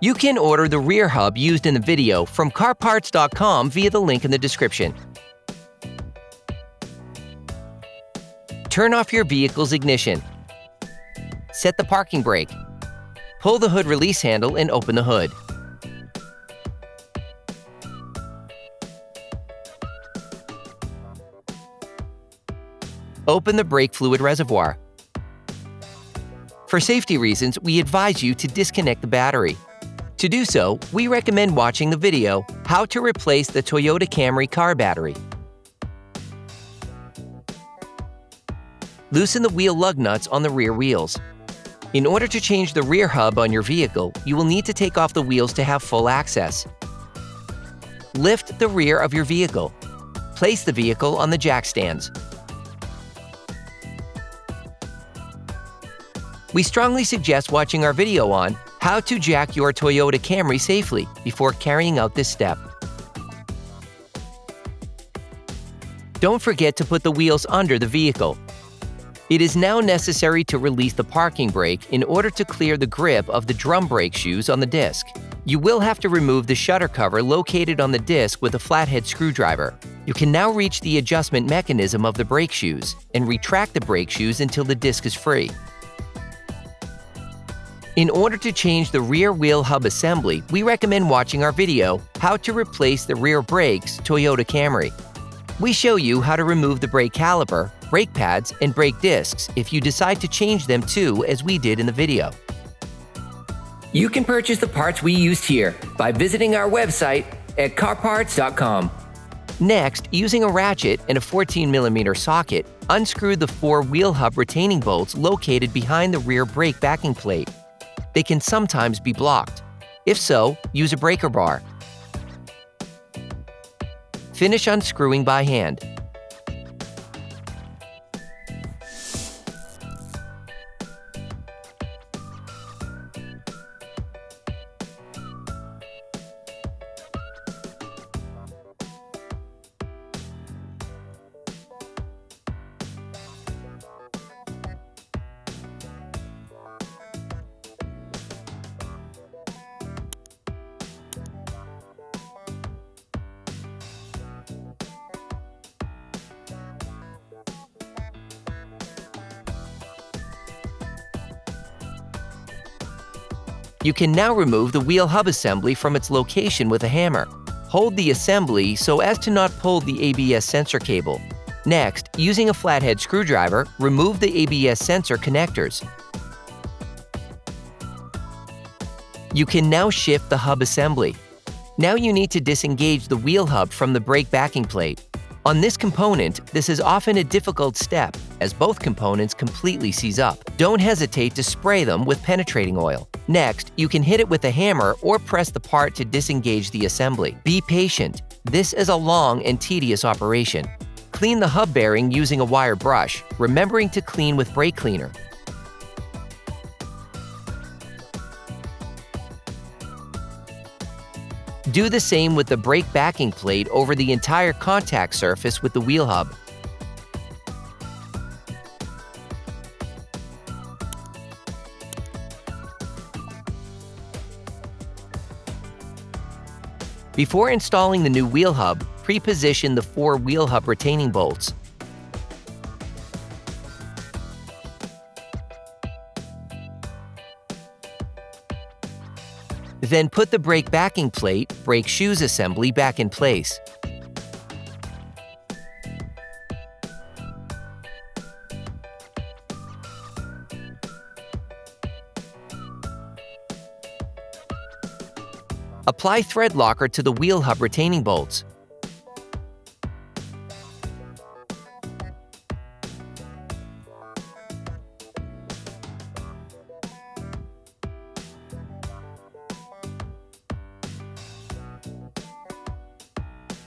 You can order the rear hub used in the video from CarParts.com via the link in the description. Turn off your vehicle's ignition. Set the parking brake. Pull the hood release handle and open the hood. Open the brake fluid reservoir. For safety reasons, we advise you to disconnect the battery. To do so, we recommend watching the video, How to Replace the Toyota Camry Car Battery. Loosen the wheel lug nuts on the rear wheels. In order to change the rear hub on your vehicle, you will need to take off the wheels to have full access. Lift the rear of your vehicle. Place the vehicle on the jack stands. We strongly suggest watching our video on how to jack your Toyota Camry safely before carrying out this step. Don't forget to put the wheels under the vehicle. It is now necessary to release the parking brake in order to clear the grip of the drum brake shoes on the disc. You will have to remove the shutter cover located on the disc with a flathead screwdriver. You can now reach the adjustment mechanism of the brake shoes and retract the brake shoes until the disc is free. In order to change the rear wheel hub assembly, we recommend watching our video, How to Replace the Rear Brakes Toyota Camry. We show you how to remove the brake caliper, brake pads, and brake discs if you decide to change them too, as we did in the video. You can purchase the parts we used here by visiting our website at CarParts.com. Next, using a ratchet and a 14mm socket, unscrew the 4 wheel hub retaining bolts located behind the rear brake backing plate. They can sometimes be blocked. If so, use a breaker bar. Finish unscrewing by hand. You can now remove the wheel hub assembly from its location with a hammer. Hold the assembly so as to not pull the ABS sensor cable. Next, using a flathead screwdriver, remove the ABS sensor connectors. You can now shift the hub assembly. Now you need to disengage the wheel hub from the brake backing plate. On this component, this is often a difficult step, as both components completely seize up. Don't hesitate to spray them with penetrating oil. Next, you can hit it with a hammer or press the part to disengage the assembly. Be patient. This is a long and tedious operation. Clean the hub bearing using a wire brush, remembering to clean with brake cleaner. Do the same with the brake backing plate over the entire contact surface with the wheel hub. Before installing the new wheel hub, pre-position the 4 wheel hub retaining bolts. Then put the brake backing plate, brake shoes assembly back in place. Apply thread locker to the wheel hub retaining bolts.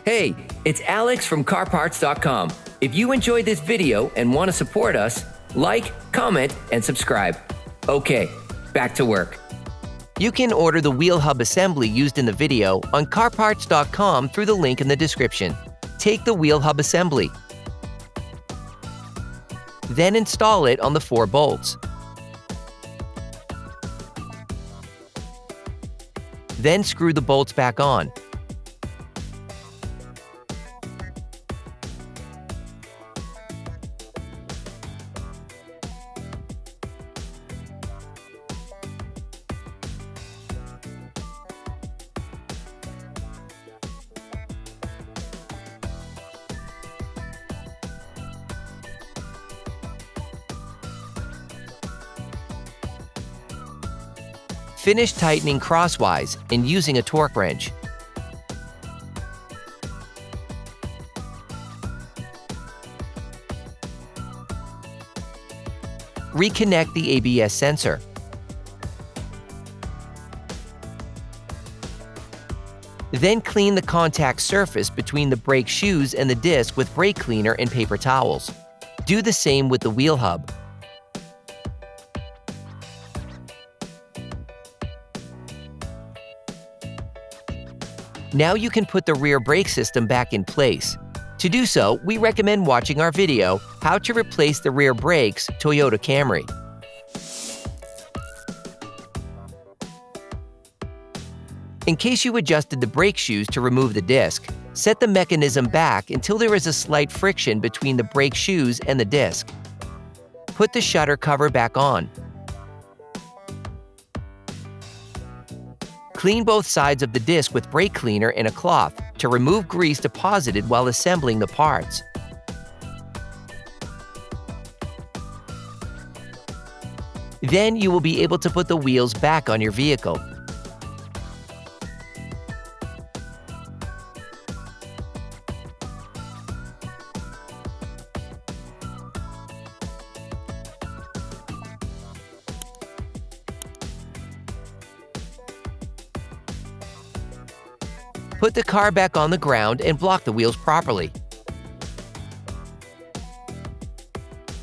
Hey, it's Alex from CarParts.com. If you enjoyed this video and want to support us, like, comment, and subscribe. Okay, back to work. You can order the wheel hub assembly used in the video on CarParts.com through the link in the description. Take the wheel hub assembly. Then install it on the 4 bolts. Then screw the bolts back on. Finish tightening crosswise and using a torque wrench. Reconnect the ABS sensor. Then clean the contact surface between the brake shoes and the disc with brake cleaner and paper towels. Do the same with the wheel hub. Now you can put the rear brake system back in place. To do so, we recommend watching our video, How to Replace the Rear Brakes, Toyota Camry. In case you adjusted the brake shoes to remove the disc, set the mechanism back until there is a slight friction between the brake shoes and the disc. Put the shutter cover back on. Clean both sides of the disc with brake cleaner and a cloth to remove grease deposited while assembling the parts. Then you will be able to put the wheels back on your vehicle. Put the car back on the ground and block the wheels properly.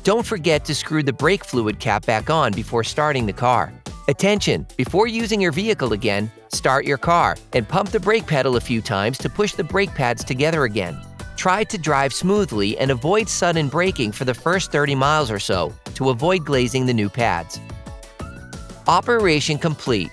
Don't forget to screw the brake fluid cap back on before starting the car. Attention! Before using your vehicle again, start your car and pump the brake pedal a few times to push the brake pads together again. Try to drive smoothly and avoid sudden braking for the first 30 miles or so to avoid glazing the new pads. Operation complete.